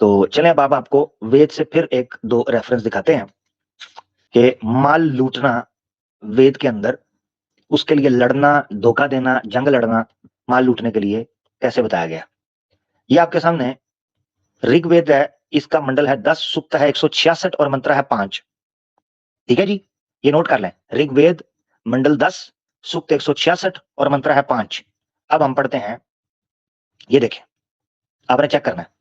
तो चलें अब आपको वेद से फिर एक दो रेफरेंस दिखाते हैं कि माल लूटना वेद के अंदर, उसके लिए लड़ना, धोखा देना, जंग लड़ना माल लूटने के लिए कैसे बताया गया। ये आपके सामने ऋग्वेद है, इसका मंडल है 10, सूक्त है 166 और मंत्र है 5। ठीक है जी, ये नोट कर लें। ऋग्वेद मंडल 10, सूक्त 166 और मंत्र है 5। अब हम पढ़ते हैं, ये देखें, आपने चेक करना है।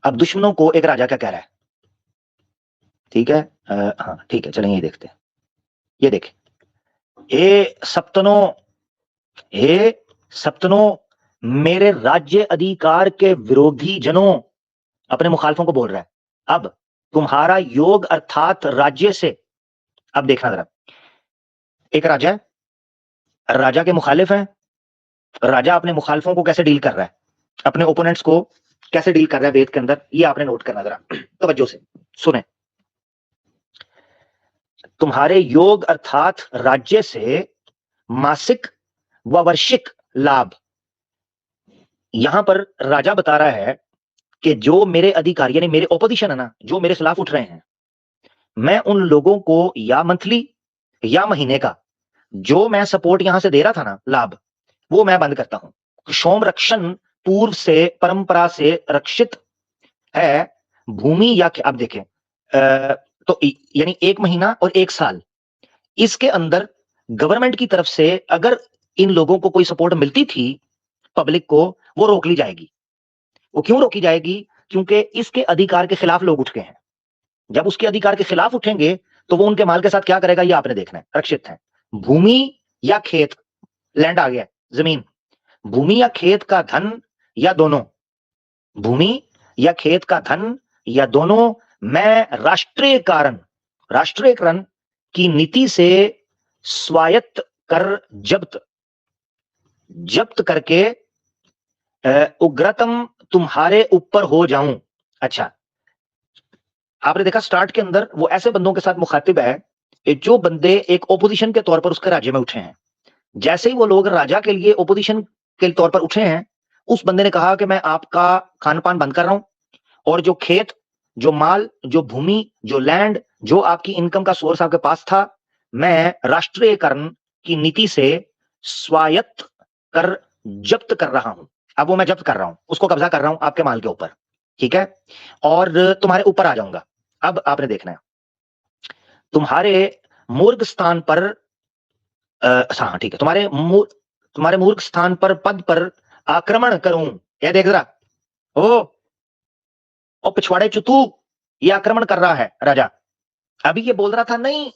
अब दुश्मनों को एक राजा क्या कह रहा है, ठीक है, हाँ ठीक है, चलें ये देखते हैं। ये देखें, हे सप्तनों, मेरे राज्य अधिकार के विरोधी जनों, अपने मुखालफों को बोल रहा है। अब तुम्हारा योग अर्थात राज्य से, अब देखना जरा, एक राजा है, राजा के मुखालिफ हैं, राजा अपने मुखालिफों को कैसे डील कर रहा है, अपने ओपोनेंट्स को कैसे डील कर रहा है वेद के अंदर, ये आपने नोट करना जरा तवज्जो से सुने। तुम्हारे योग अर्थात राज्य से मासिक व वार्षिक लाभ। यहां पर राजा बता रहा है कि जो मेरे अधिकारी यानी मेरे ओपोजिशन है ना, जो मेरे खिलाफ उठ रहे हैं, मैं उन लोगों को या मंथली या महीने का जो मैं सपोर्ट यहां से दे रहा था ना, लाभ, वो मैं बंद करता हूं। सोम रक्षण पूर्व से परंपरा से रक्षित है भूमि या, अब देखें, तो यानी 1 महीना और 1 साल, इसके अंदर गवर्नमेंट की तरफ से अगर इन लोगों को कोई सपोर्ट मिलती थी पब्लिक को, वो रोक ली जाएगी। वो क्यों रोकी जाएगी? क्योंकि इसके अधिकार के खिलाफ लोग उठ गए हैं। जब उसके अधिकार के खिलाफ उठेंगे तो वो उनके माल के साथ क्या करेगा, ये आपने देखना है। रक्षित है भूमि या खेत, लैंड आ गया, जमीन, भूमि या खेत का धन या दोनों, भूमि या खेत का धन या दोनों, मैं राष्ट्रीयकरण की नीति से स्वायत्त कर जब्त करके उग्रतम तुम्हारे ऊपर हो जाऊं। अच्छा, आपने देखा स्टार्ट के अंदर वो ऐसे बंदों के साथ मुखातिब है जो बंदे एक ओपोजिशन के तौर पर उसके राज्य में उठे हैं। जैसे ही वो लोग राजा के लिए ओपोजिशन के तौर पर उठे हैं, उस बंदे ने कहा कि मैं आपका खान पान बंद कर रहा हूं, और जो खेत, जो माल, जो भूमि, जो लैंड, जो आपकी इनकम का सोर्स आपके पास था, मैं राष्ट्रीयकरण की नीति से स्वायत्त कर जब्त कर रहा हूं। अब वो मैं जब्त कर रहा हूं, उसको कब्जा कर रहा हूं आपके माल के ऊपर, ठीक है, और तुम्हारे ऊपर आ जाऊंगा। अब आपने देखना है, तुम्हारे मूर्ख स्थान पर, हाँ ठीक है, तुम्हारे मूर्ख स्थान पर पद पर आक्रमण करूं। ये देख जरा, ओ पिछवाड़े चुतू, ये आक्रमण कर रहा है राजा। अभी ये बोल रहा था नहीं,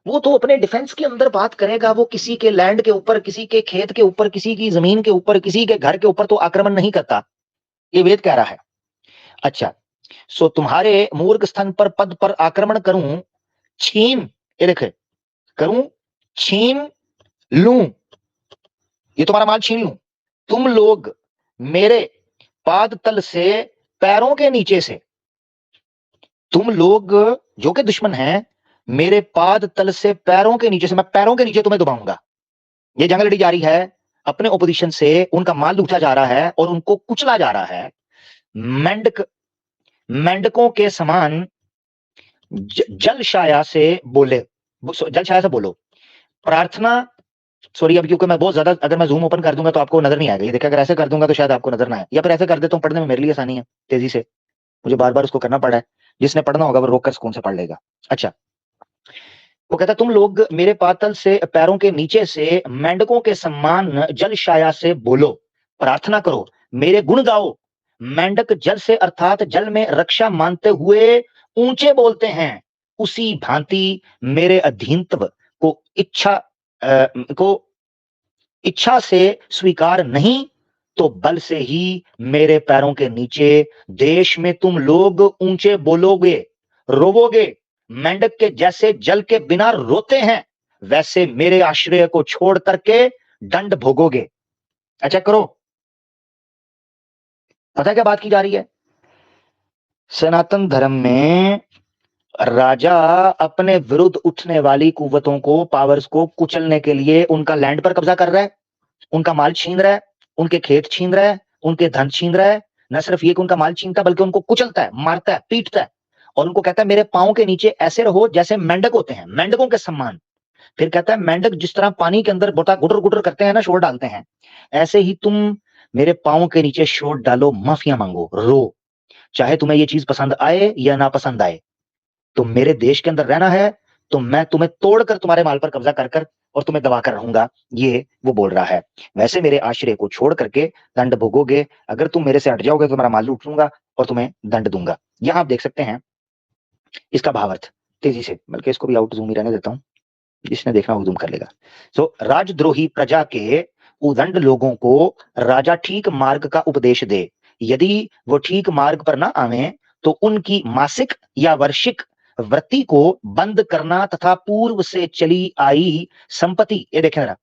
वो तो अपने डिफेंस के अंदर बात करेगा, वो किसी के लैंड के ऊपर, किसी के खेत के ऊपर, किसी की जमीन के ऊपर, किसी के घर के ऊपर तो आक्रमण नहीं करता, ये वेद कह रहा है। अच्छा, सो तुम्हारे मूर्ख स्थान पर पद पर आक्रमण करूं, छीन, ये देखे, करूं, छीन लूं, ये तुम्हारा माल छीन लूं, तुम लोग मेरे पाद तल से, पैरों के नीचे से, तुम लोग जो के दुश्मन हैं, मेरे पाद तल से, पैरों के नीचे से, मैं पैरों के नीचे तुम्हें दबाऊंगा। ये जंग लड़ी जा रही है अपने ओपोजिशन से, उनका माल लूटा जा रहा है और उनको कुचला जा रहा है। मेंढकों के समान जलशाया से बोलो प्रार्थना। सॉरी, अब क्योंकि मैं बहुत ज्यादा, अगर मैं जूम ओपन कर दूंगा तो आपको नजर नहीं आएगा। ये देखिए, अगर ऐसे कर दूंगा तो शायद आपको नजर ना आए, या फिर ऐसे कर देता हूं, पढ़ने में मेरे लिए आसानी है, तेजी से मुझे बार बार उसको करना पड़ा है। जिसने पढ़ना होगा वो रोककर सुकून से पढ़ लेगा। अच्छा, वो कहता, तुम लोग मेरे पातल से, पैरों के नीचे से, मेंढकों के समान जलशाया से बोलो प्रार्थना करो, मेरे गुण गाओ। मेंढक जल से अर्थात जल में रक्षा मानते हुए ऊंचे बोलते हैं, उसी भांति मेरे अधीनत्व को इच्छा से स्वीकार नहीं, तो बल से ही मेरे पैरों के नीचे देश में तुम लोग ऊंचे बोलोगे, रोवोगे। मेंढक के जैसे जल के बिना रोते हैं, वैसे मेरे आश्रय को छोड़ करके दंड भोगोगे। अच्छा करो, पता क्या बात की जा रही है? सनातन धर्म में राजा अपने विरुद्ध उठने वाली कुव्वतों को, पावर्स को कुचलने के लिए उनका लैंड पर कब्जा कर रहा है, उनका माल छीन रहा है, उनके खेत छीन रहा है, उनके धन छीन रहा है, न सिर्फ ये कि उनका माल छीनता, बल्कि उनको कुचलता है, मारता है, पीटता है, और उनको कहता है मेरे पांव के नीचे ऐसे रहो जैसे मेंढक होते हैं, मेंढकों के सम्मान। फिर कहता है मेंढक जिस तरह पानी के अंदर बोता गुटर गुटर करते हैं ना, शोर डालते हैं, ऐसे ही तुम मेरे पांव के नीचे शोर डालो, माफिया मांगो, रो, चाहे तुम्हें ये चीज पसंद आए या ना पसंद आए। तो मेरे देश के अंदर रहना है तो मैं तुम्हें तोड़कर तुम्हारे माल पर कब्जा कर कर और तुम्हें दबा कर रहूंगा, ये वो बोल रहा है। वैसे मेरे आश्रय को छोड़ करके दंड भोगोगे, अगर तुम मेरे से हट जाओगे तो मेरा माल लूट लूंगा और तुम्हें दंड दूंगा। यहां आप देख सकते हैं इसका भावार्थ तेजी से, बल्कि इसको भी आउट जूम ही रहने देता हूं, जिसने देखना वो जूम कर लेगा। सो राजद्रोही प्रजा के उदंड लोगों को राजा ठीक मार्ग का उपदेश दे, यदि वो ठीक मार्ग पर ना आवे तो उनकी मासिक या वार्षिक वृत्ति को बंद करना तथा पूर्व से चली आई संपत्ति, ये देखें जरा,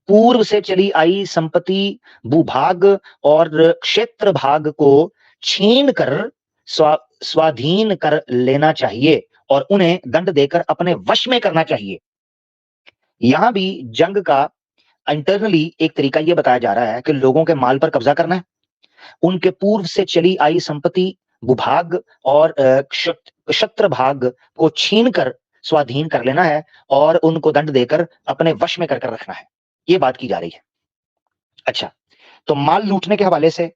पूर्व से चली आई संपत्ति, भूभाग और क्षेत्र भाग को छीन कर स्वाधीन कर लेना चाहिए और उन्हें दंड देकर अपने वश में करना चाहिए। यहां भी जंग का इंटरनली एक तरीका यह बताया जा रहा है कि लोगों के माल पर कब्जा करना है, उनके पूर्व से चली आई संपत्ति, भूभाग और क्षत्र भाग को छीन कर स्वाधीन कर लेना है और उनको दंड देकर अपने वश में कर रखना है, ये बात की जा रही है। अच्छा, तो माल लूटने के हवाले से,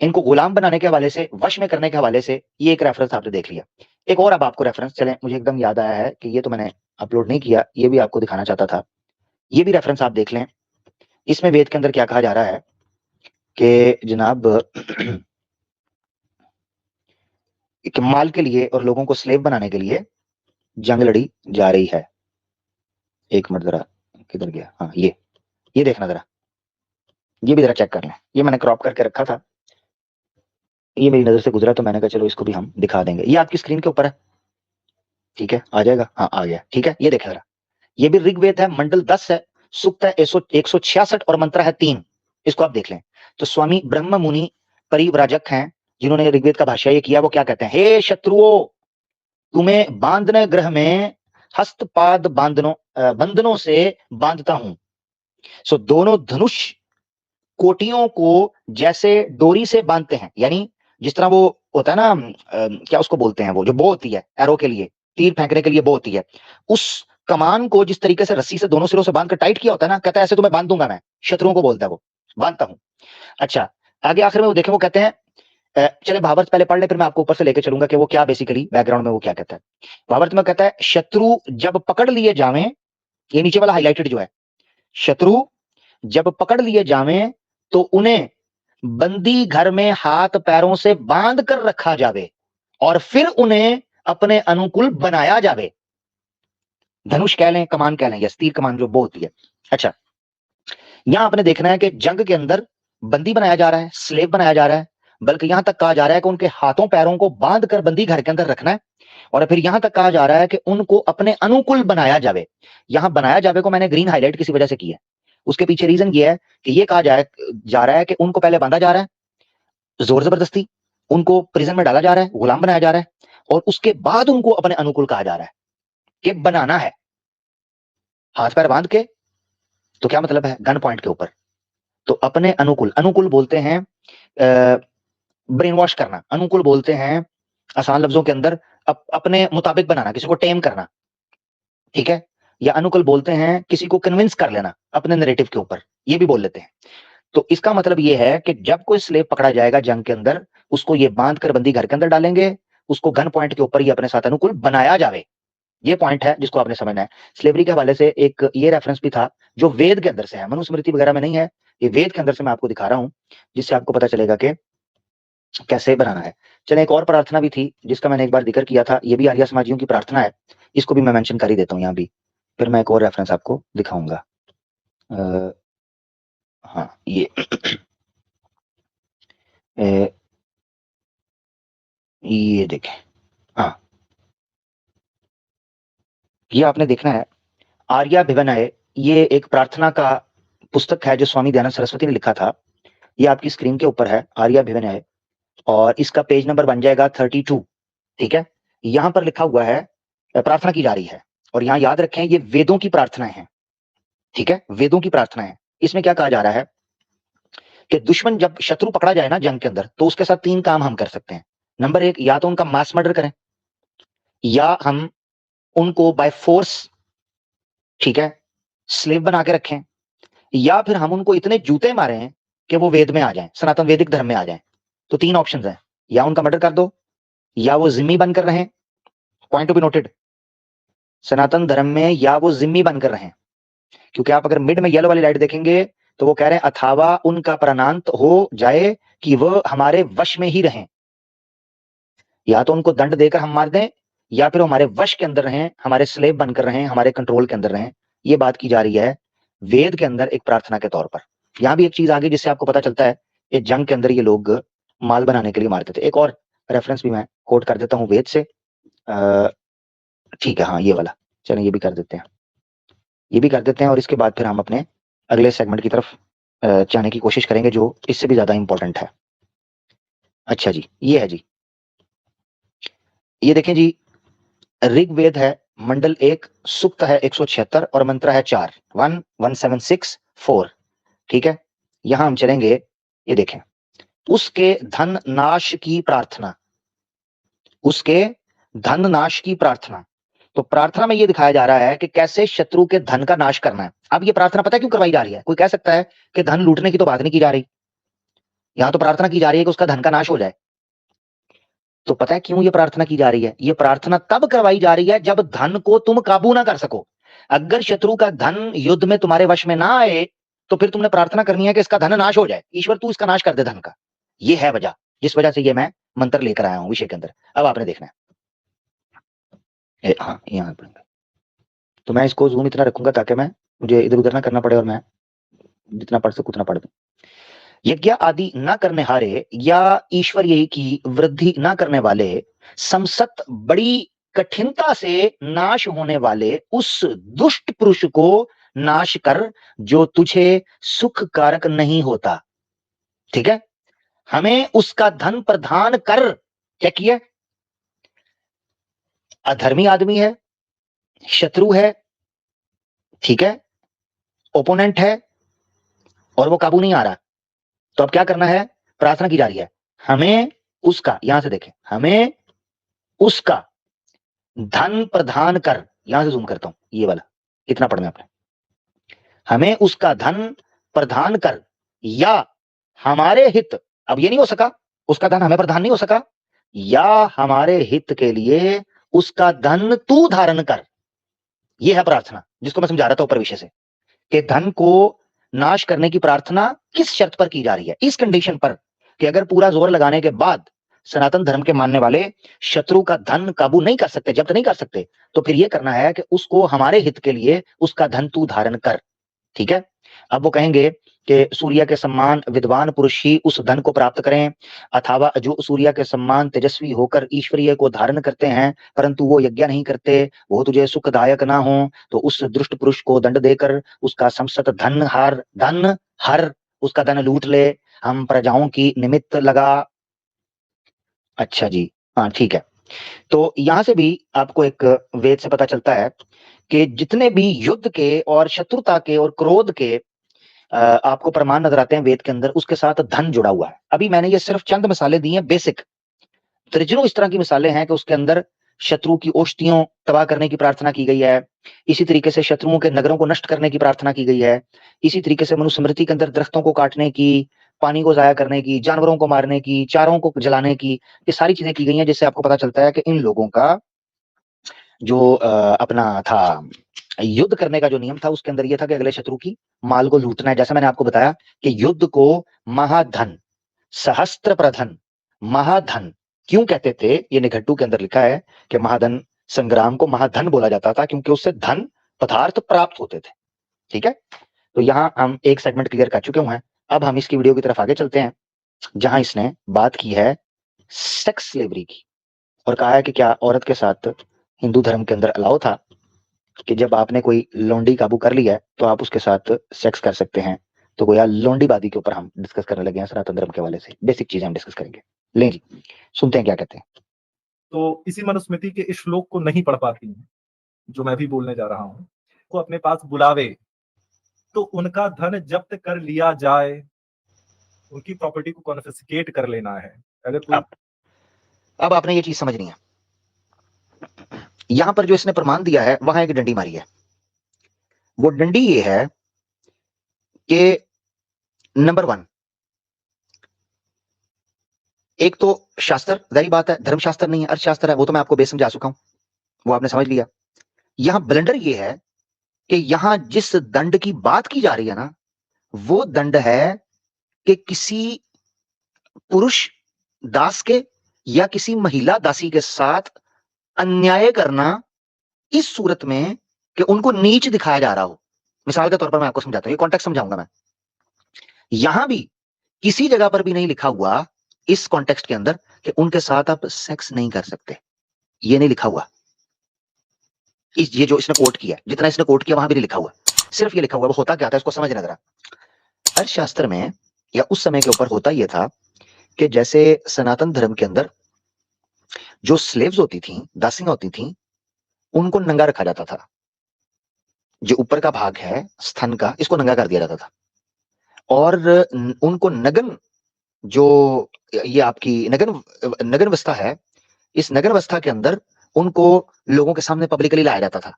इनको गुलाम बनाने के हवाले से, वश में करने के हवाले से ये एक रेफरेंस आपने देख लिया। एक और अब आपको रेफरेंस, चलें, मुझे एकदम याद आया है कि ये तो मैंने अपलोड नहीं किया, ये भी आपको दिखाना चाहता था, ये भी रेफरेंस आप देख लें। इसमें वेद के अंदर क्या कहा जा रहा है कि जनाब माल के लिए और लोगों को स्लेव बनाने के लिए जंग लड़ी जा रही है। एक मिनट जरा, किधर गया, हाँ ये देखना जरा, ये भी जरा चेक कर लें, ये मैंने क्रॉप करके रखा था, ये मेरी नजर से गुजरा तो मैंने कहा चलो इसको भी हम दिखा देंगे। ये आपकी स्क्रीन के ऊपर है, ठीक है, आ जाएगा, हाँ आ गया, ठीक है। ये देखें जरा, ये भी ऋग्वेद है, मंडल 10 है, सूक्त है 166 और मंत्र है 3, इसको आप देख लें। तो स्वामी ब्रह्म मुनि परिव्राजक हैं जिन्होंने ऋग्वेद का भाष्य ये किया, वो क्या कहते हैं, हे शत्रुओं, तुम्हें बांधने ग्रह में हस्तपाद बंधनों से बांधता हूं। सो दोनों धनुष कोटियों को जैसे डोरी से बांधते हैं, यानी जिस तरह वो होता है ना, क्या उसको बोलते हैं, वो जो बो होती है एरो के लिए, तीर फेंकने के लिए बो होती है, उस कमान को जिस तरीके से रस्सी से दोनों सिरों से बांध कर टाइट किया होता है ना, कहता है ऐसे तुम्हें बांध दूंगा मैं, शत्रुओं को बोलता है वो, बांधता हूं। अच्छा, आगे आखिर में वो देखें, वो कहते हैं, चले भावार्थ पहले पढ़ ले, फिर मैं आपको ऊपर से लेके चलूंगा कि वो क्या बेसिकली बैकग्राउंड में वो क्या कहता है। भावार्थ में कहता है, शत्रु जब पकड़ लिए जावे, ये नीचे वाला हाईलाइटेड जो है, शत्रु जब पकड़ लिए जावे तो उन्हें बंदी घर में हाथ पैरों से बांध कर रखा जावे और फिर उन्हें अपने अनुकूल बनाया जावे। धनुष कह लें, कमान कह लें, या तीर कमान जो बो होती है। अच्छा, यहां आपने देखना है कि जंग के अंदर बंदी बनाया जा रहा है, स्लेव बनाया जा रहा है, बल्कि यहां तक कहा जा रहा है कि उनके हाथों पैरों को बांध कर बंदी घर के अंदर रखना है, और फिर यहां तक कहा जा रहा है कि उनको अपने अनुकूल बनाया जावे। यहां बनाया जावे को मैंने ग्रीन हाईलाइट किसी वजह से किया है, उसके पीछे रीजन ये है कि ये कहा जा रहा है कि उनको पहले बांधा जा रहा है जोर जबरदस्ती, उनको प्रिजन में डाला जा रहा है, गुलाम बनाया जा रहा है, और उसके बाद उनको अपने अनुकूल कहा जा रहा है कि बनाना है हाथ पैर बांध के। तो क्या मतलब है, गन पॉइंट के ऊपर, तो अपने अनुकूल, अनुकूल बोलते हैं ब्रेन वॉश करना, अनुकूल बोलते हैं आसान लफ्जों के अंदर अपने मुताबिक बनाना, किसी को टेम करना, ठीक है, या अनुकूल बोलते हैं किसी को कन्विंस कर लेना अपने नैरेटिव के ऊपर, ये भी बोल लेते हैं। तो इसका मतलब ये है कि जब कोई स्लेव पकड़ा जाएगा जंग के अंदर, उसको ये बांध कर बंदी घर के अंदर डालेंगे, उसको गन पॉइंट के ऊपर ही अपने साथ अनुकूल बनाया जावे। ये पॉइंट है जिसको आपने समझना है। स्लेवरी के हवाले से एक ये रेफरेंस भी था जो वेद के अंदर से है, मनुस्मृति वगैरह में नहीं है, ये वेद के अंदर से मैं आपको दिखा रहा हूं, जिससे आपको पता चलेगा कि कैसे बनाना है। चले, एक और प्रार्थना भी थी जिसका मैंने एक बार जिक्र किया था, ये भी आर्य समाजियों की प्रार्थना है, इसको भी मैं मेंशन कर ही देता हूँ यहाँ भी, फिर मैं एक और रेफरेंस आपको दिखाऊंगा। हाँ, ये देखें, हाँ, ये आपने देखना है, आर्याभिवनय, ये एक प्रार्थना का पुस्तक है जो स्वामी दयानंद सरस्वती ने लिखा था, ये आपकी स्क्रीन के ऊपर है, आर्याभिवनय, और इसका पेज नंबर बन जाएगा 32, ठीक है। यहां पर लिखा हुआ है, प्रार्थना की जा रही है, और यहां याद रखें ये वेदों की प्रार्थना है, ठीक है, वेदों की प्रार्थना है। इसमें क्या कहा जा रहा है कि दुश्मन जब शत्रु पकड़ा जाए ना जंग के अंदर, तो उसके साथ 3 काम हम कर सकते हैं। नंबर 1, या तो उनका मास मर्डर करें, या हम उनको बाय फोर्स, ठीक है, स्लेव बना के रखें, या फिर हम उनको इतने जूते मारें कि वो वेद में आ जाएं, सनातन वैदिक धर्म में आ जाएं। तो 3 ऑप्शंस हैं, या उनका मर्डर कर दो, या वो जिम्मी बनकर रहें, पॉइंट टू बी नोटेड, सनातन धर्म में या वो जिम्मी बनकर रहें। क्योंकि आप अगर मिड में येलो वाली लाइट देखेंगे तो वो कह रहे हैं अथावा उनका प्राणांत हो जाए कि वह हमारे वश में ही रहें। या तो उनको दंड देकर हम मार दें, या फिर हमारे वश के अंदर रहें, हमारे स्लेव बनकर रहें, हमारे कंट्रोल के अंदर रहें। ये बात की जा रही है वेद के अंदर एक प्रार्थना के तौर पर। यहां भी एक चीज आ गई जिससे आपको पता चलता है ये जंग के अंदर ये लोग माल बनाने के लिए मारते थे। एक और रेफरेंस भी मैं कोट कर देता हूं वेद से, ठीक है, हाँ ये वाला, चलो ये भी कर देते हैं, ये भी कर देते हैं, और इसके बाद फिर हम अपने अगले सेगमेंट की तरफ जाने की कोशिश करेंगे जो इससे भी ज्यादा इंपॉर्टेंट है। अच्छा जी, ये है जी, ये देखें जी, ऋग्वेद है मंडल 1, सूक्त है 176 और मंत्र है 4, 11764, ठीक है। यहां हम चलेंगे, ये देखें, उसके धन नाश की प्रार्थना, उसके धन नाश की प्रार्थना। तो प्रार्थना में ये दिखाया जा रहा है कि कैसे शत्रु के धन का नाश करना है। अब ये प्रार्थना पता है क्यों करवाई जा रही है? कोई कह सकता है कि धन लूटने की तो बात नहीं की जा रही, यहां तो प्रार्थना की जा रही है कि उसका धन का नाश हो जाए। तो पता है क्यों ये प्रार्थना की जा रही है? ये प्रार्थना तब करवाई जा रही है जब धन को तुम काबू ना कर सको। अगर शत्रु का धन युद्ध में तुम्हारे वश में ना आए तो फिर तुमने प्रार्थना करनी है कि इसका धन नाश हो जाए, ईश्वर तू इसका नाश कर दे धन का। ये है वजह, जिस वजह से ये मैं मंत्र लेकर आया हूं विषय के अंदर। अब आपने देखना है, हाँ यहाँ पर, तो मैं इसको जूम इतना रखूंगा ताकि मुझे इधर उधर ना करना पड़े और मैं जितना पढ़ सकूं उतना पढ़ दूं। यज्ञ आदि न करने हारे या ईश्वर यही की वृद्धि न करने वाले, समसत बड़ी कठिनता से नाश होने वाले उस दुष्ट पुरुष को नाश कर जो तुझे सुख कारक नहीं होता। ठीक है, हमें उसका धन प्रदान कर। क्या किया? अधर्मी आदमी है, शत्रु है, ठीक है, ओपोनेंट है, और वो काबू नहीं आ रहा। तो अब क्या करना है? प्रार्थना की जा रही है, हमें उसका, यहां से देखें, हमें उसका धन प्रदान कर। यहां से जूम करता हूं, ये वाला इतना पढ़ना आपने, हमें उसका धन प्रदान कर या हमारे हित, अब ये नहीं हो सका, उसका धन हमें प्रदान नहीं हो सका, या हमारे हित के लिए उसका धन तू धारण कर। यह है प्रार्थना जिसको मैं समझा रहा था ऊपर विषय से, कि धन को नाश करने की प्रार्थना किस शर्त पर की जा रही है? इस कंडीशन पर कि अगर पूरा जोर लगाने के बाद सनातन धर्म के मानने वाले शत्रु का धन काबू नहीं कर सकते, जब्त नहीं कर सकते, तो फिर यह करना है कि उसको हमारे हित के लिए उसका धन तू धारण कर। ठीक है, अब वो कहेंगे कि सूर्य के सम्मान विद्वान पुरुष ही उस धन को प्राप्त करें, अथवा जो सूर्य के सम्मान तेजस्वी होकर ईश्वरीय को धारण करते हैं परंतु वो यज्ञ नहीं करते, वो तुझे सुखदायक ना हो, तो उस दुष्ट पुरुष को दंड देकर उसका समस्त धन हर उसका धन लूट ले, हम प्रजाओं की निमित्त लगा। अच्छा जी, हाँ ठीक है। तो यहां से भी आपको एक वेद से पता चलता है कि जितने भी युद्ध के और शत्रुता के और क्रोध के आपको प्रमाण नजर आते हैं वेद के अंदर, उसके साथ धन जुड़ा हुआ है। अभी मैंने ये सिर्फ चंद मिसालें दी हैं बेसिक, दर्जनों इस तरह की मिसालें हैं कि उसके अंदर शत्रु की औषधियों तबाह करने की प्रार्थना की गई है, इसी तरीके से शत्रुओं के नगरों को नष्ट करने की प्रार्थना की गई है, इसी तरीके से मनुस्मृति के अंदर दरख्तों को काटने की, पानी को जाया करने की, जानवरों को मारने की, चारों को जलाने की, ये सारी चीजें की गई हैं, जिससे आपको पता चलता है कि इन लोगों का जो अपना था युद्ध करने का जो नियम था उसके अंदर यह था कि अगले शत्रु की माल को लूटना है। जैसा मैंने आपको बताया कि युद्ध को महाधन, सहस्त्र प्रधन, महाधन क्यों कहते थे? ये निघंटू के अंदर लिखा है कि महाधन संग्राम को महाधन बोला जाता था क्योंकि उससे धन पदार्थ प्राप्त होते थे। ठीक है, तो यहां हम एक सेगमेंट क्लियर कर चुके हैं। अब हम इसकी वीडियो की तरफ आगे चलते हैं जहां इसने बात की है सेक्स स्लेवरी की, और कहा है कि क्या औरत के साथ हिंदू धर्म के अंदर अलाउ था कि जब आपने कोई लोंडी काबू कर लिया है तो आप उसके साथ सेक्स कर सकते हैं। तो गोया लोंडीबाजी के ऊपर हम डिस्कस करने लगे हैं सनातन धर्म के हवाले से, बेसिक चीजें हम डिस्कस करेंगे। ले जी, सुनते हैं क्या कहते हैं। तो इसी मनुस्मृति के इस श्लोक को नहीं पढ़ पाती हैं जो मैं भी बोलने जा रहा हूं, को अपने पास बुलावे तो उनका धन जब्त कर लिया जाए, उनकी प्रॉपर्टी को कॉन्फिस्केट कर लेना है। अगर कोई अब आपने ये चीज समझनी है। यहां पर जो इसने प्रमाण दिया है वहां एक डंडी मारी है। वो डंडी ये है कि नंबर 1, एक तो शास्त्र, जारी बात है, धर्मशास्त्र नहीं है, अर्थशास्त्र है, वो तो मैं आपको बेसमझा चुका हूं, वो आपने समझ लिया। यहां ब्लंडर ये है कि यहां जिस दंड की बात की जा रही है ना, वो दंड है कि किसी पुरुष दास के या किसी महिला दासी के साथ अन्याय करना, इस सूरत में कि उनको नीच दिखाया जा रहा हो। मिसाल के तौर पर मैं आपको समझाता हूं, ये कॉन्टेक्स्ट समझाऊंगा मैं। यहां भी किसी जगह पर भी नहीं लिखा हुआ इस कॉन्टेक्स्ट के अंदर कि उनके साथ आप सेक्स नहीं कर सकते, ये नहीं लिखा हुआ। ये जो इसने कोट किया, जितना इसने कोट किया वहां भी नहीं लिखा हुआ, सिर्फ ये लिखा हुआ। वो होता क्या था, इसको समझना जरा। अर्थशास्त्र में या उस समय के ऊपर होता यह था कि जैसे सनातन धर्म के अंदर जो स्लेव्स होती थी, दासियां होती थी, उनको नंगा रखा जाता था। जो ऊपर का भाग है स्तन का, इसको नंगा कर दिया जाता था। और उनको नगन, जो ये आपकी नगन अवस्था है, इस नगन अवस्था के अंदर उनको लोगों के सामने पब्लिकली लाया जाता था।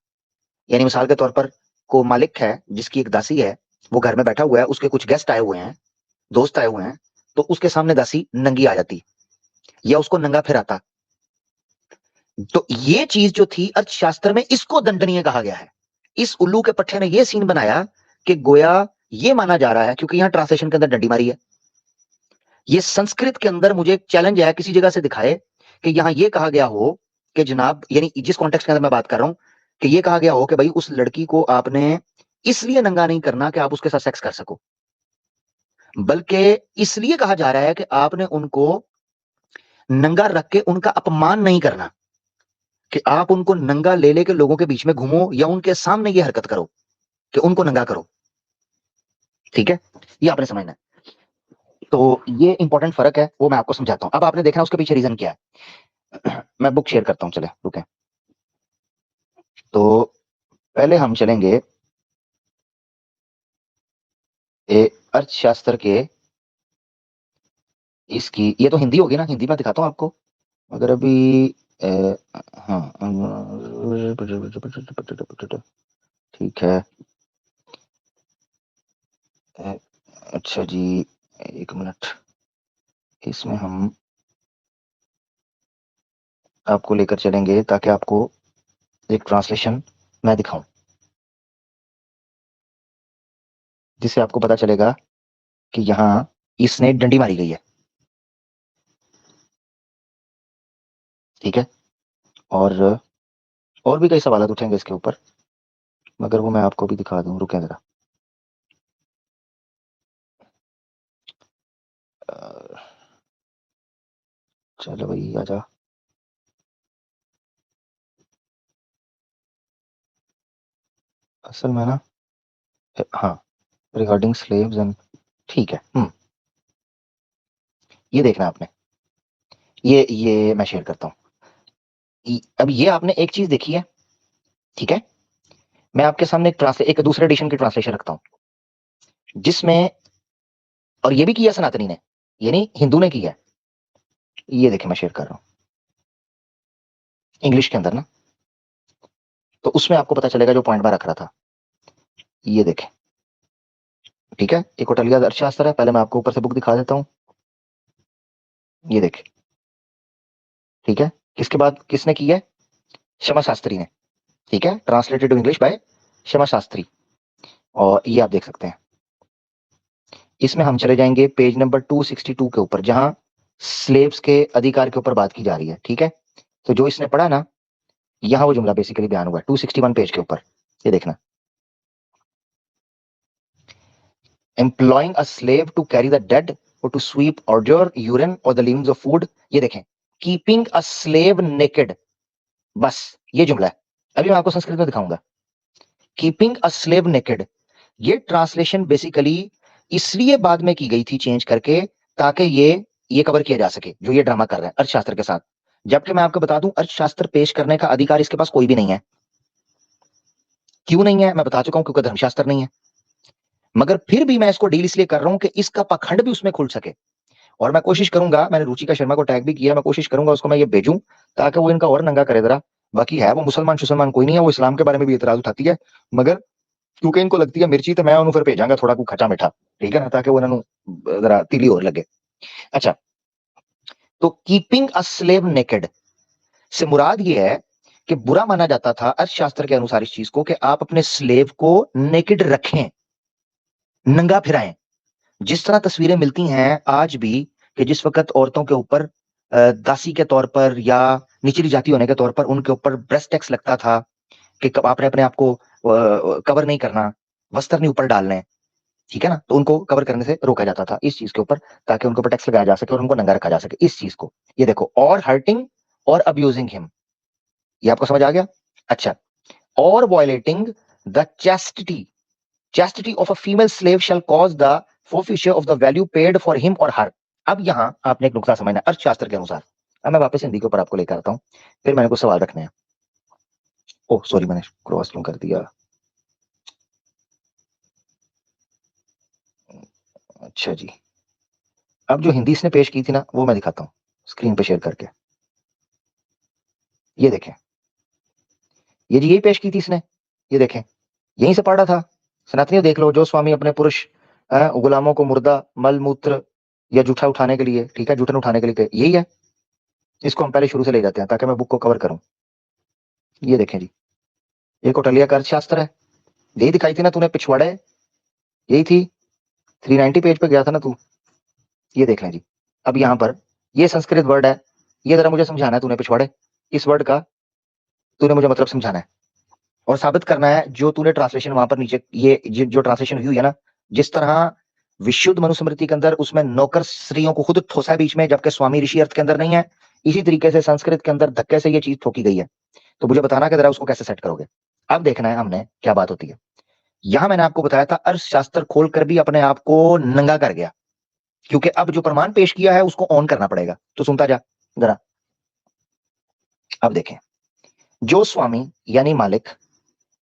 यानी मिसाल के तौर पर को मालिक है जिसकी एक दासी है, वो घर में बैठा हुआ है, उसके कुछ गेस्ट आए हुए हैं, दोस्त आए हुए हैं, तो उसके सामने दासी नंगी आ जाती या उसको नंगा फिराता। तो ये चीज जो थी अर्थशास्त्र में, इसको दंडनीय कहा गया है। इस उल्लू के पट्टे ने ये सीन बनाया कि गोया ये माना जा रहा है, क्योंकि यहां ट्रांसलेशन के अंदर डंडी मारी है। ये संस्कृत के अंदर मुझे एक चैलेंज है, किसी जगह से दिखाए कि यहां ये कहा गया हो कि जनाब, यानी जिस कॉन्टेक्स्ट के अंदर मैं बात कर रहा हूं, कि ये कहा गया हो कि भाई उस लड़की को आपने इसलिए नंगा नहीं करना कि आप उसके साथ सेक्स कर सको, बल्कि इसलिए कहा जा रहा है कि आपने उनको नंगा रख के उनका अपमान नहीं करना, कि आप उनको नंगा ले लेके लोगों के बीच में घूमो या उनके सामने ये हरकत करो कि उनको नंगा करो। ठीक है, ये आपने समझना है। तो ये इंपॉर्टेंट फर्क है, वो मैं आपको समझाता हूं। अब आपने देखना उसके पीछे रीजन क्या है। मैं बुक शेयर करता हूं, चले रुके। तो पहले हम चलेंगे अर्थशास्त्र के, इसकी ये तो हिंदी होगी ना, हिंदी में दिखाता हूं आपको। अगर अभी हाँ, ठीक है। अच्छा जी, एक मिनट, इसमें हम आपको लेकर चलेंगे ताकि आपको एक ट्रांसलेशन मैं दिखाऊं, जिससे आपको पता चलेगा कि यहां इसने डंडी मारी गई है। ठीक है, और भी कई सवाल उठेंगे इसके ऊपर, मगर वो मैं आपको भी दिखा दूं, रुकें जरा। चलो भाई आजा। असल में ना, हाँ, रिगार्डिंग स्लेव्स एंड, ठीक है। ये देखना आपने, ये मैं शेयर करता हूं। अब ये आपने एक चीज देखी है, ठीक है। मैं आपके सामने एक दूसरे एडिशन की ट्रांसलेशन रखता हूं, जिसमें, और ये भी किया सनातनी ने, यानी हिंदू ने किया। ये देखें, मैं शेयर कर रहा हूं इंग्लिश के अंदर ना, तो उसमें आपको पता चलेगा जो पॉइंट मैं रख रहा था। ये देखें, ठीक है। एक कौटिल्य अर्थशास्त्र है, पहले मैं आपको ऊपर से बुक दिखा देता हूं। ये देखें, ठीक है। इसके बाद किसने की है? क्षमा शास्त्री ने, ठीक है। ट्रांसलेटेड टू इंग्लिश बाय क्षमा शास्त्री। और ये आप देख सकते हैं, इसमें हम चले जाएंगे पेज नंबर 262 के ऊपर, जहां स्लेव्स के अधिकार के ऊपर बात की जा रही है। ठीक है, तो जो इसने पढ़ा ना, यहां वो जुमला बेसिकली बयान हुआ है 261 पेज के ऊपर। ये देखना, employing a slave to carry the dead or to sweep ordure urine or the leaves of food. ये देखें, कीपिंग अ स्लेव नेकेड, बस ये जुमला है। अभी मैं आपको संस्कृत में दिखाऊंगा। कीपिंग अ स्लेव नेकेड, ये ट्रांसलेशन बेसिकली इसलिए बाद में की गई थी चेंज करके, ताकि ये कवर किया जा सके जो ये ड्रामा कर रहे हैं अर्थशास्त्र के साथ। जबकि मैं आपको बता दूं, अर्थशास्त्र पेश करने का अधिकार इसके पास कोई भी नहीं है। क्यों नहीं है मैं बता चुका हूं, क्योंकि धर्मशास्त्र नहीं है। मगर फिर भी मैं इसको डील इसलिए कर रहा हूं कि इसका पखंड भी उसमें खुल सके। और मैं कोशिश करूंगा, मैंने रुचिका शर्मा को टैग भी किया, मैं कोशिश करूंगा उसको मैं ये भेजूं ताकि वो इनका और नंगा करे जरा। बाकी है वो मुसलमान कोई नहीं है, वो इस्लाम के बारे में भी इतराज उठाती है, मगर क्योंकि इनको लगती है मिर्ची, तो मैं उन्होंने फिर भेजांगा थोड़ा कुछ खट्टा मीठा, ठीक है ना, ताकि वो इन्होंने जरा तीली और लगे। अच्छा, तो कीपिंग अ स्लेव नेकेड से मुराद ये है कि बुरा माना जाता था अर्थशास्त्र के अनुसार इस चीज को कि आप अपने स्लेव को नेकेड रखें, नंगा फिराएं। जिस तरह तस्वीरें मिलती हैं आज भी कि जिस वक्त औरतों के ऊपर दासी के तौर पर या निचली जाति होने के तौर पर उनके ऊपर ब्रेस्ट टैक्स लगता था कि आपने अपने आप को कवर नहीं करना, वस्त्र नहीं ऊपर डालने, ठीक है ना, तो उनको कवर करने से रोका जाता था इस चीज के ऊपर, ताकि उनको टैक्स लगाया जा सके और उनको नंगा रखा जा सके इस चीज को। ये देखो, और हर्टिंग और अब्यूजिंग हिम, ये आपको समझ आ गया। अच्छा, और violating the chastity of a female slave shall cause the forfeiture of the value paid for him or her। अब यहां आपने एक नुकता समझना अर्थशास्त्र के अनुसार। अब मैं वापस हिंदी के ऊपर आपको लेकर आता हूं, फिर मैंने कुछ सवाल रखने हैं। ओह सॉरी, मैंने क्रॉस क्यों कर दिया। अच्छा जी, अब जो हिंदी इसने पेश की थी ना, वो मैं दिखाता हूं स्क्रीन पे शेयर करके। ये देखें, ये जी यही पेश की थी इसने, ये देखें, यहीं से पढ़ा था। सनातनी देख लो, जो स्वामी अपने पुरुष गुलामों को मुर्दा, मल मूत्र या जूठा उठाने के लिए, ठीक है, जूठन उठाने के लिए, यही है। इसको हम पहले शुरू से ले जाते हैं ताकि मैं बुक को कवर करूं। ये देखें जी, ये कौटिल्य का अर्थशास्त्र है, यही दिखाई थी ना तूने पिछवाड़े, यही थी, 390 पेज पे गया था ना तू। ये देख लें जी, अब यहाँ पर ये संस्कृत वर्ड है, ये जरा मुझे समझाना है तूने पिछवाड़े, इस वर्ड का तूने मुझे मतलब समझाना है और साबित करना है जो तूने ट्रांसलेशन वहां पर नीचे, ये जो ट्रांसलेशन हुई है ना, जिस तरह विशुद्ध मनुस्मृति के अंदर उसमें नौकर स्त्रियों को खुद ठोसा है बीच में, जबकि स्वामी ऋषि अर्थ के अंदर नहीं है, इसी तरीके से संस्कृत के अंदर धक्के से ये चीज ठोकी गई है। तो मुझे बताना कि जरा उसको कैसे सेट करोगे। अब देखना है हमने क्या बात होती है। यहां मैंने आपको बताया था अर्थशास्त्र खोलकर भी अपने आप को नंगा कर गया, क्योंकि अब जो प्रमाण पेश किया है उसको ऑन करना पड़ेगा। तो सुनता जा जरा। अब देखें, जो स्वामी यानी मालिक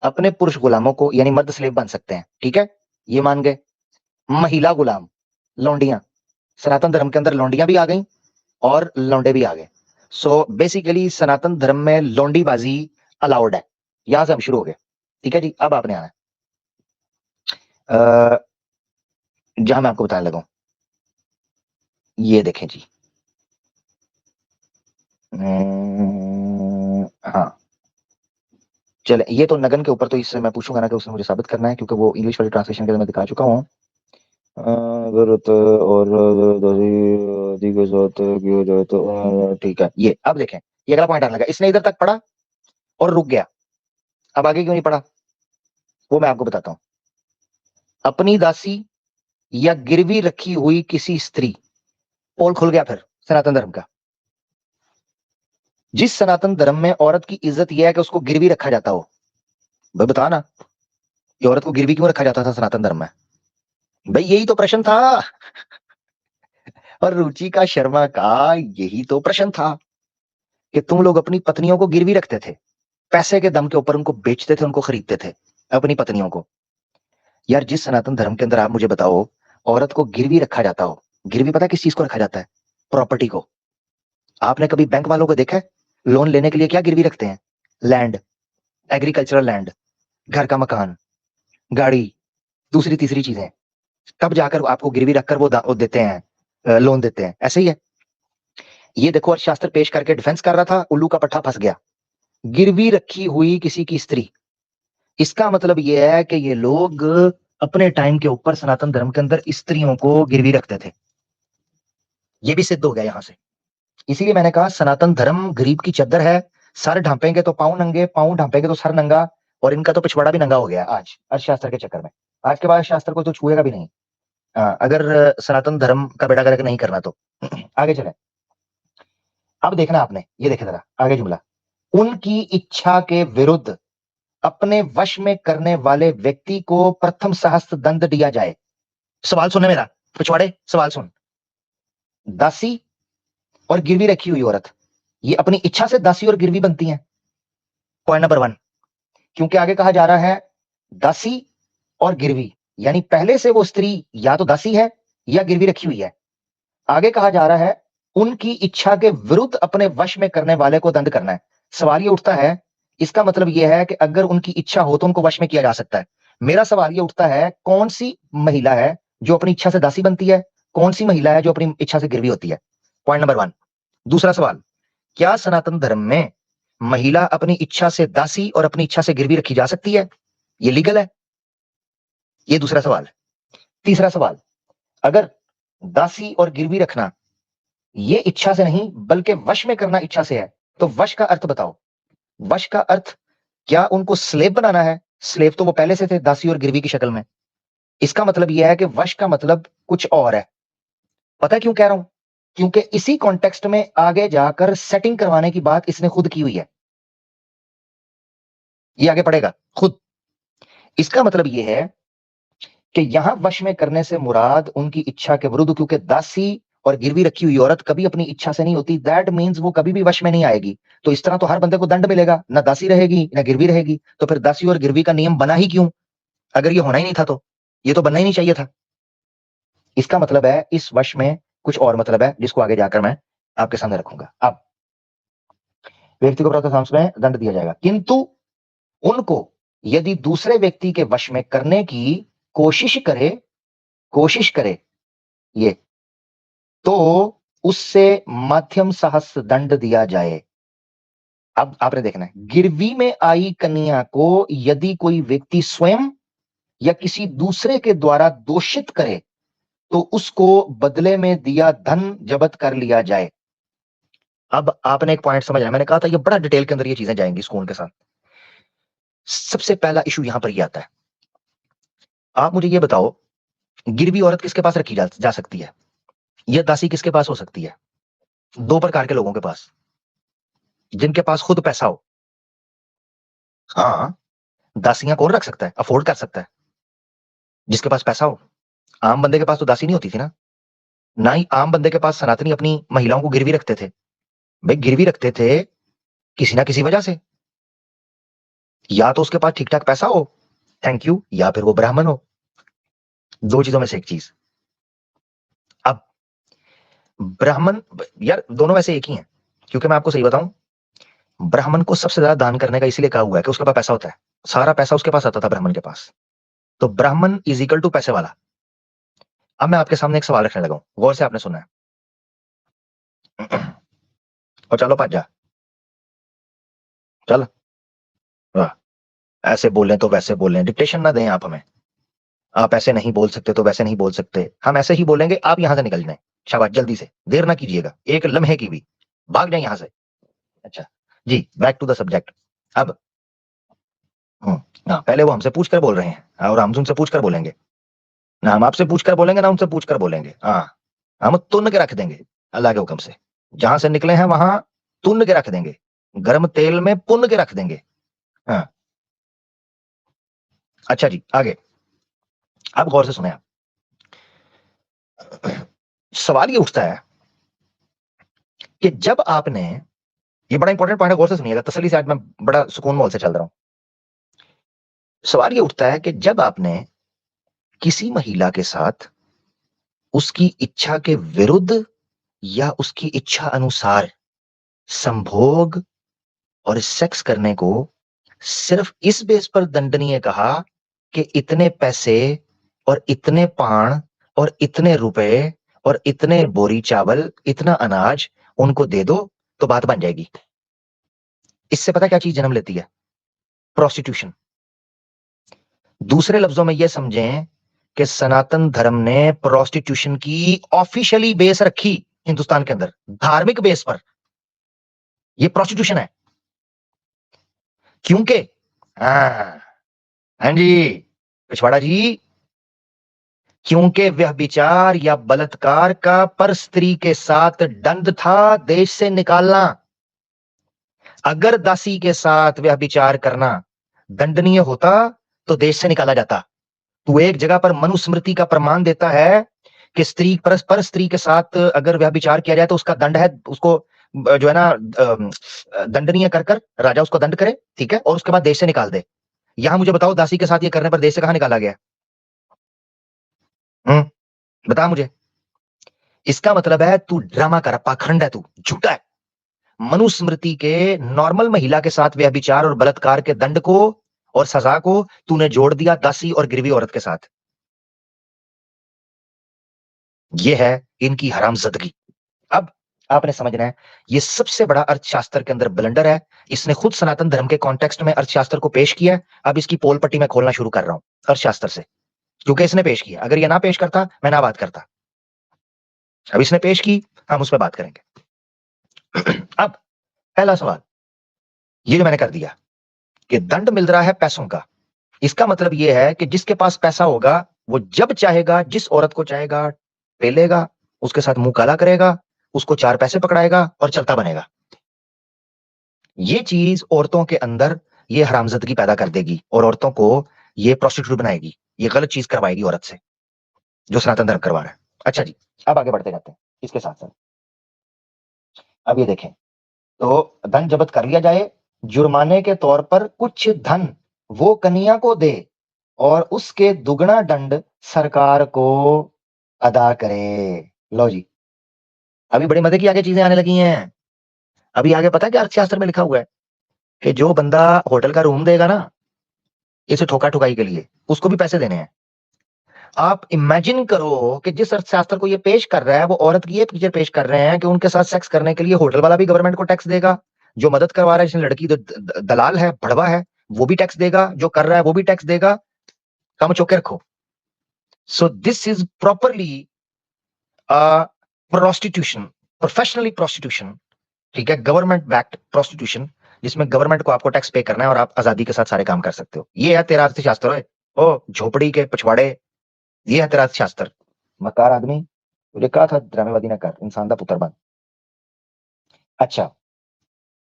अपने पुरुष गुलामों को यानी मर्द स्लेव बन सकते हैं, ठीक है, ये मान गए। महिला गुलाम, लौंडियां, सनातन धर्म के अंदर लौंडियां भी आ गई और लौंडे भी आ गए। सो बेसिकली सनातन धर्म में लौंडीबाजी अलाउड है। यहां से हम शुरू हो गए, ठीक है जी। अब आपने आना है जहां मैं आपको बताने लगा हूं, ये देखें जी। हाँ चले, ये तो नगन के ऊपर, तो इससे मैं पूछूंगा ना कि उसने मुझे साबित करना है, क्योंकि वो इंग्लिश वाली ट्रांसलेशन के अंदर मैं दिखा चुका हूँ। जरूरत और के साथ किया जाए तो ठीक है। ये अब देखें, ये अगला पॉइंट आने लगा, इसने इधर तक पढ़ा और रुक गया, अब आगे क्यों नहीं पढ़ा वो मैं आपको बताता हूं। अपनी दासी या गिरवी रखी हुई किसी स्त्री, पोल खुल गया फिर सनातन धर्म का। जिस सनातन धर्म में औरत की इज्जत यह है कि उसको गिरवी रखा जाता हो, भाई बता ना, ये औरत को गिरवी क्यों रखा जाता था सनातन धर्म में? भाई यही तो प्रश्न था, और रुचिका शर्मा का यही तो प्रश्न था कि तुम लोग अपनी पत्नियों को गिरवी रखते थे, पैसे के दम के ऊपर उनको बेचते थे, उनको खरीदते थे अपनी पत्नियों को। यार जिस सनातन धर्म के अंदर आप मुझे बताओ औरत को गिरवी रखा जाता हो, गिरवी पता है किस चीज को रखा जाता है? प्रॉपर्टी को। आपने कभी बैंक वालों को देखा है लोन लेने के लिए क्या गिरवी रखते हैं? लैंड, एग्रीकल्चरल लैंड, घर का मकान, गाड़ी, दूसरी तीसरी चीजें, तब जाकर आपको गिरवी रखकर वो देते हैं, लोन देते हैं। ऐसे ही है। ये देखो अर्थशास्त्र पेश करके डिफेंस कर रहा था, उल्लू का पट्टा फंस गया। गिरवी रखी हुई किसी की स्त्री, इसका मतलब यह है कि ये लोग अपने टाइम के ऊपर सनातन धर्म के अंदर स्त्रियों को गिरवी रखते थे। ये भी सिद्ध हो गया यहां से। इसीलिए मैंने कहा सनातन धर्म गरीब की चद्दर है, सर ढांपेंगे तो पांव नंगे, पांव ढांपेंगे तो सर नंगा, और इनका तो पिछवाड़ा भी नंगा हो गया आज अर्थशास्त्र के चक्कर में। आज के बाद शास्त्र को तो छुएगा भी नहीं, अगर सनातन धर्म का बेड़ा गर्क नहीं करना तो। आगे चले, अब देखना आपने, ये देखे जरा आगे जुमला, उनकी इच्छा के विरुद्ध अपने वश में करने वाले व्यक्ति को प्रथम सहस्त्र दंड दिया जाए। सवाल सुनने मेरा पिछवाड़े, सवाल सुन। दासी और गिरवी रखी हुई औरत, ये अपनी इच्छा से दासी और गिरवी बनती हैं, पॉइंट नंबर 1। क्योंकि आगे कहा जा रहा है दासी और गिरवी, यानी पहले से वो स्त्री या तो दासी है या गिरवी रखी हुई है। आगे कहा जा रहा है उनकी इच्छा के विरुद्ध अपने वश में करने वाले को दंड करना है। सवाल ये उठता है, इसका मतलब यह है कि अगर उनकी इच्छा हो तो उनको वश में किया जा सकता है। मेरा सवाल ये उठता है, कौन सी महिला है जो अपनी इच्छा से दासी बनती है, कौन सी महिला है जो अपनी इच्छा से गिरवी होती है? Point number 1। दूसरा सवाल, क्या सनातन धर्म में महिला अपनी इच्छा से दासी और अपनी इच्छा से गिरवी रखी जा सकती है? ये लीगल है? ये दूसरा सवाल। तीसरा सवाल, अगर दासी और गिरवी रखना ये इच्छा से नहीं बल्कि वश में करना इच्छा से है, तो वश का अर्थ बताओ। वश का अर्थ, क्या उनको स्लेव बनाना है? स्लेव तो वो पहले से थे दासी और गिरवी की शक्ल में। इसका मतलब यह है कि वश का मतलब कुछ और है। पता है क्यों कह रहा हूं? क्योंकि इसी कॉन्टेक्स्ट में आगे जाकर सेटिंग करवाने की बात इसने खुद की हुई है। ये आगे पड़ेगा खुद। इसका मतलब यह है कि यहां वश में करने से मुराद उनकी इच्छा के विरुद्ध, क्योंकि दासी और गिरवी रखी हुई औरत कभी अपनी इच्छा से नहीं होती। दैट मीन्स वो कभी भी वश में नहीं आएगी। तो इस तरह तो हर बंदे को दंड मिलेगा, ना दासी रहेगी ना गिरवी रहेगी। तो फिर दासी और गिरवी का नियम बना ही क्यों? अगर ये होना ही नहीं था तो ये तो बनना ही नहीं चाहिए था। इसका मतलब है इस वश में कुछ और मतलब है, जिसको आगे जाकर मैं आपके सामने रखूंगा। अब व्यक्ति को प्रथम में दंड दिया जाएगा, किंतु उनको यदि दूसरे व्यक्ति के वश में करने की कोशिश करे ये, तो उससे मध्यम सहस्त्र दंड दिया जाए। अब आपने देखना है, गिरवी में आई कन्या को यदि कोई व्यक्ति स्वयं या किसी दूसरे के द्वारा दोषित करे तो उसको बदले में दिया धन जब्त कर लिया जाए। अब आपने एक पॉइंट समझना, मैंने कहा था ये बड़ा डिटेल के अंदर ये चीजें जाएंगी स्कूल के साथ। सबसे पहला इशू यहां पर ये आता है, आप मुझे ये बताओ, गिरवी औरत किसके पास रखी जा सकती है? यह दासी किसके पास हो सकती है? दो प्रकार के लोगों के पास, जिनके पास खुद पैसा हो। हाँ, दासियां कौन रख सकता है, अफोर्ड कर सकता है? जिसके पास पैसा हो। आम बंदे के पास तो दासी नहीं होती थी ना ही आम बंदे के पास सनातनी अपनी महिलाओं को गिरवी रखते थे। भाई गिरवी रखते थे किसी ना किसी वजह से, या तो उसके पास ठीक ठाक पैसा हो, थैंक यू, या फिर वो ब्राह्मण हो। दो चीजों में से एक चीज। अब ब्राह्मण, यार दोनों वैसे एक ही हैं, क्योंकि मैं आपको सही बताऊं, ब्राह्मण को सबसे ज्यादा दान करने का इसलिए कहा हुआ है कि उसके पास पैसा होता है। सारा पैसा उसके पास आता था ब्राह्मण के पास। तो ब्राह्मण इज इक्वल टू पैसे वाला। अब मैं आपके सामने एक सवाल रखने लगा हूं, गौर से आपने सुना है। और चलो भज जा, चल। वाह, ऐसे बोलें तो वैसे बोलें, डिक्टेशन ना दें आप हमें। आप ऐसे नहीं बोल सकते तो वैसे नहीं बोल सकते, हम ऐसे ही बोलेंगे, आप यहां से निकल जाएं। शाबाश, जल्दी से, देर ना कीजिएगा, एक लम्हे की भी, भाग जाए यहां से। अच्छा जी, बैक टू द सब्जेक्ट। अब हाँ, पहले वो हमसे पूछकर बोल रहे हैं और हम उनसे पूछकर बोलेंगे ना, हम आपसे पूछकर बोलेंगे ना उनसे पूछकर बोलेंगे। हाँ, हम तुन के रख देंगे अल्लाह के हुक्म से। जहां से निकले हैं वहां तुन के रख देंगे, गर्म तेल में पुन के रख देंगे। हाँ, अच्छा जी, आगे। अब गौर से सुने आप। सवाल ये उठता है कि जब आपने, ये बड़ा इंपॉर्टेंट पॉइंट है, गौर से सुनिएगा, तसल्ली से, आज मैं बड़ा सुकून माहौल से चल रहा हूं। सवाल ये उठता है कि जब आपने किसी महिला के साथ उसकी इच्छा के विरुद्ध या उसकी इच्छा अनुसार संभोग और सेक्स करने को सिर्फ इस बेस पर दंडनीय कहा कि इतने पैसे और इतने पान और इतने रुपए और इतने बोरी चावल, इतना अनाज उनको दे दो, तो बात बन जाएगी। इससे पता क्या चीज जन्म लेती है? प्रोस्टिट्यूशन। दूसरे लफ्जों में यह समझें कि सनातन धर्म ने प्रोस्टिट्यूशन की ऑफिशियली बेस रखी हिंदुस्तान के अंदर, धार्मिक बेस पर। यह प्रोस्टिट्यूशन है, क्योंकि हाँ जी पिछवाड़ा जी, क्योंकि व्यभिचार या बलात्कार का पर स्त्री के साथ दंड था देश से निकालना। अगर दासी के साथ व्यभिचार करना दंडनीय होता तो देश से निकाला जाता। तो एक जगह पर मनुस्मृति का प्रमाण देता है कि स्त्री परस्पर स्त्री के साथ अगर व्यभिचार किया जाए तो उसका दंड है, उसको जो है ना दंडनीय कर कर राजा उसको दंड करे, ठीक है, और उसके बाद देश से निकाल दे। यहां मुझे बताओ, दासी के साथ ये करने पर देश से कहां निकाला गया? बता मुझे। इसका मतलब है तू ड्रामा कर, पाखंड है, तू झूठा है। मनुस्मृति के नॉर्मल महिला के साथ व्यभिचार और बलात्कार के दंड को और सजा को तूने जोड़ दिया दासी और गिरवी औरत के साथ। यह है इनकी हरामजदगी। अब आपने समझना है, ये सबसे बड़ा अर्थशास्त्र के अंदर ब्लंडर है। इसने खुद सनातन धर्म के कॉन्टेक्स्ट में अर्थशास्त्र को पेश किया। अब इसकी पोल पट्टी में खोलना शुरू कर रहा हूं अर्थशास्त्र से, क्योंकि इसने पेश किया। अगर ये ना पेश करता मैं ना बात करता। अब इसने पेश की, हम उस पर बात करेंगे। अब पहला सवाल ये जो मैंने कर दिया कि दंड मिल रहा है पैसों का, इसका मतलब यह है कि जिसके पास पैसा होगा वो जब चाहेगा जिस औरत को चाहेगा पेलेगा, उसके साथ मुंह काला करेगा, उसको 4 पैसे पकड़ाएगा और चलता बनेगा। ये चीज औरतों के अंदर ये हरामजदगी पैदा कर देगी और औरतों को ये प्रोस्टिट्यूट बनाएगी, ये गलत चीज करवाएगी औरत से, जो सनातन धर्म करवा रहा है। अच्छा जी, अब आगे बढ़ते जाते हैं इसके साथ साथ। अब ये देखें, तो धन जब्त कर लिया जाए, जुर्माने के तौर पर कुछ धन वो कन्या को दे और उसके दुगना दंड सरकार को अदा करे। लो जी, अभी बड़े मजे की आगे चीजें आने लगी हैं। अभी आगे पता है क्या अर्थशास्त्र में लिखा हुआ है कि जो बंदा होटल का रूम देगा ना इसे ठोका ठुकाई के लिए, उसको भी पैसे देने हैं। आप इमेजिन करो कि जिस अर्थशास्त्र को ये पेश कर रहा है वो औरत की ये पिक्चर पेश कर रहे हैं कि उनके साथ सेक्स करने के लिए होटल वाला भी गवर्नमेंट को टैक्स देगा, जो मदद करवा रहा है, जिसने लड़की जो दलाल है, भड़वा है, वो भी टैक्स देगा, जो कर रहा है वो भी टैक्स देगा। कम चौके रखो। So this is properly prostitution, professionally prostitution, ठीक है, गवर्नमेंट बैक्ड प्रोस्टिट्यूशन, जिसमें गवर्नमेंट को आपको टैक्स पे करना है और आप आजादी के साथ सारे काम कर सकते हो। ये है तेरा अर्थशास्त्र। ओ झोपड़ी के पिछवाड़े, ये है तेरा अर्थशास्त्र। मकार आदमी, तुझे कहा था ड्रामेबाजी ना कर, इंसान का पुत्र बन। अच्छा,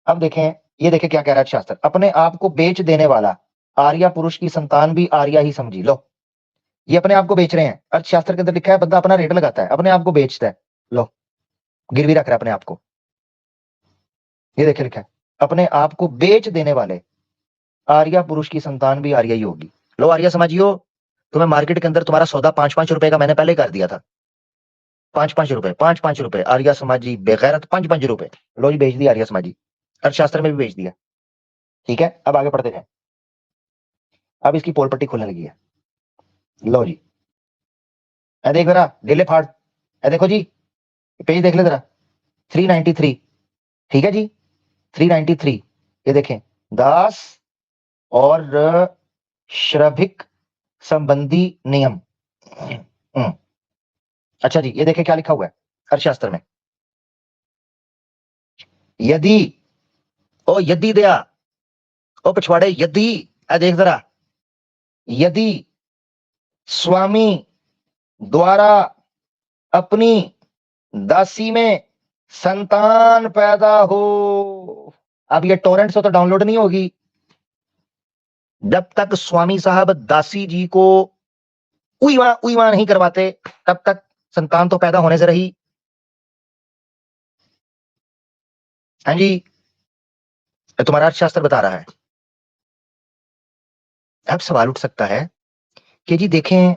अब देखें, ये देखें क्या कह रहा है शास्त्र। अपने आप को बेच देने वाला आर्या पुरुष की संतान भी आर्या ही समझी। लो, ये अपने आप को बेच रहे हैं। अर्थशास्त्र के अंदर लिखा है बंदा अपना रेट लगाता है, अपने आप को बेचता है। लो, गिरवी रख रहा है अपने आप को। ये देखे लिखा है, अपने आप को बेच देने वाले आर्या पुरुष की संतान भी आर्या ही होगी। लो आर्या समाजियो, तुम्हें मार्केट के अंदर तुम्हारा सौदा 5-5 रुपए का मैंने पहले कर दिया था। 5-5 रुपए, 5-5 रुपए। आर्या समाजी बेगैरत 5-5 रुपए। लो जी, बेच दिया आर्या समाजी, अर्थशास्त्र में भी बेच दिया। ठीक है, अब आगे पढ़ते जाए। अब इसकी पोल पट्टी खुलने लगी है। लो जी, देख जरा, ढीले फाड़, देखो जी, पेज देख ले जरा, 393। ठीक है जी, 393। ये देखें, दास और श्रभिक संबंधी नियम। अच्छा जी, ये देखें क्या लिखा हुआ है अर्थशास्त्र में। यदि, ओ यदि दया, ओ पिछवाड़े, यदि, देख जरा, यदि स्वामी द्वारा अपनी दासी में संतान पैदा हो, अब ये टोरेंट से तो डाउनलोड नहीं होगी। जब तक स्वामी साहब दासी जी को उईवा नहीं करवाते तब तक संतान तो पैदा होने से रही। हाँ जी, तुम्हारा अर्थशास्त्र बता रहा है। अब सवाल उठ सकता है कि जी देखें,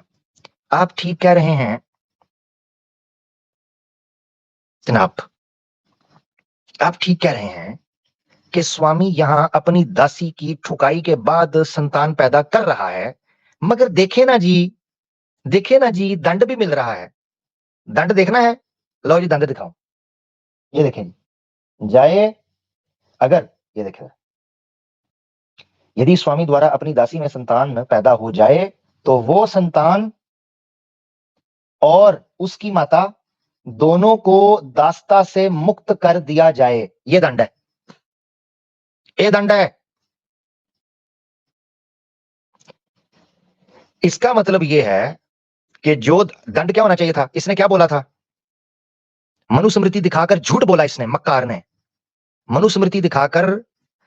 आप ठीक कह रहे हैं जनाब, आप ठीक कह रहे हैं कि स्वामी यहां अपनी दासी की ठुकाई के बाद संतान पैदा कर रहा है, मगर देखे ना जी, दंड भी मिल रहा है। दंड देखना है, लो जी दंड दिखाओ। ये देखें, जाए अगर, ये देखें, यदि स्वामी द्वारा अपनी दासी में संतान पैदा हो जाए तो वो संतान और उसकी माता दोनों को दासता से मुक्त कर दिया जाए। ये दंड है, ये दंड है। इसका मतलब यह है कि जो दंड क्या होना चाहिए था, इसने क्या बोला था, मनुस्मृति दिखाकर झूठ बोला इसने, मक्कार ने मनुस्मृति दिखाकर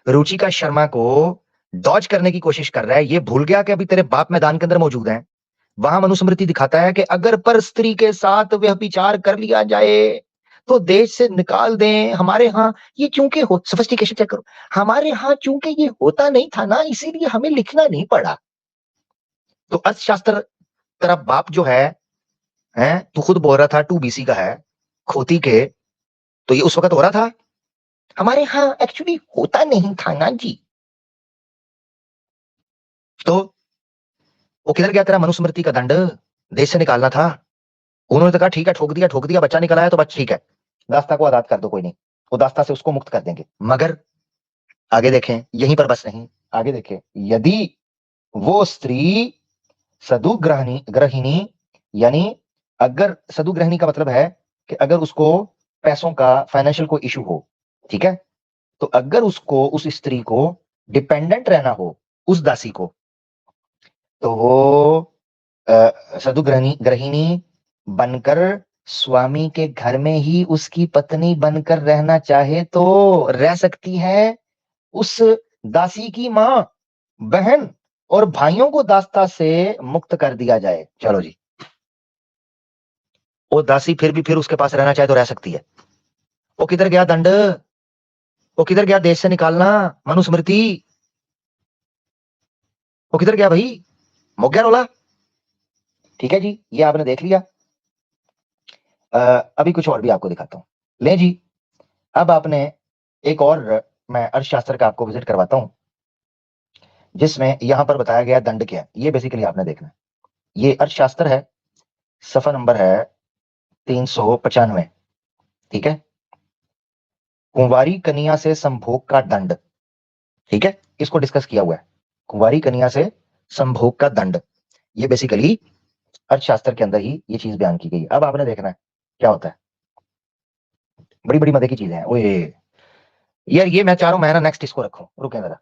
रुचिका शर्मा को डॉज करने की कोशिश कर रहा है। ये भूल गया कि अभी तेरे बाप मैदान के अंदर मौजूद हैं। वहां मनुस्मृति दिखाता है कि अगर पर स्त्री के साथ व्यभिचार कर लिया जाए तो देश से निकाल दें। हमारे यहाँ ये चूंकि सोफिस्टिकेशन चेक करो, हमारे यहाँ चूंकि ये होता नहीं था ना, इसीलिए हमें लिखना नहीं पड़ा। तो अर्थशास्त्र तेरा बाप जो है हैं, तू खुद बोल रहा था 2 BC का है, खोती के, तो ये उस वक्त हो रहा था? हमारे यहाँ एक्चुअली होता नहीं था ना जी। तो वो किधर गया तेरा मनुस्मृति का दंड? देश से निकालना था। उन्होंने तो कहा ठीक है, ठोक दिया, बच्चा निकल आया तो बस ठीक है, दास्ता को आजाद कर दो, कोई नहीं, वो दास्ता से उसको मुक्त कर देंगे। मगर आगे देखें, यहीं पर बस नहीं, आगे देखें, यदि वो स्त्री सदुग्रहिणी, यानी अगर सदुग्रहिणी का मतलब है कि अगर उसको पैसों का, फाइनेंशियल कोई इशू हो, ठीक है, तो अगर उसको, उस स्त्री को डिपेंडेंट रहना हो उस दासी को, तो वो सदुग्रहिणी बनकर स्वामी के घर में ही उसकी पत्नी बनकर रहना चाहे तो रह सकती है। उस दासी की मां, बहन और भाइयों को दास्ता से मुक्त कर दिया जाए। चलो जी, वो दासी फिर उसके पास रहना चाहे तो रह सकती है। वो किधर गया दंड? वो किधर गया देश से निकालना, मनुस्मृति? वो किधर गया भाई? मुक गया रोला? ठीक है जी, ये आपने देख लिया। अभी कुछ और भी आपको दिखाता हूं। ले जी, अब आपने एक और, मैं अर्थशास्त्र का आपको विजिट करवाता हूं, जिसमें यहां पर बताया गया दंड क्या है। ये बेसिकली आपने देखना है। ये अर्थशास्त्र है, सफा नंबर है 395, ठीक है। कुंवारी कन्या से संभोग का दंड, ठीक है, इसको डिस्कस किया हुआ है। कुंवारी कन्या से संभोग का दंड, ये बेसिकली अर्थशास्त्र के अंदर ही ये चीज बयान की गई है। अब आपने देखना है क्या होता है। बड़ी बड़ी मजे की चीजें हैं। ओए यार, ये मैं चाह रहा हूं मैं ना नेक्स्ट इसको रखूं, रुके जरा।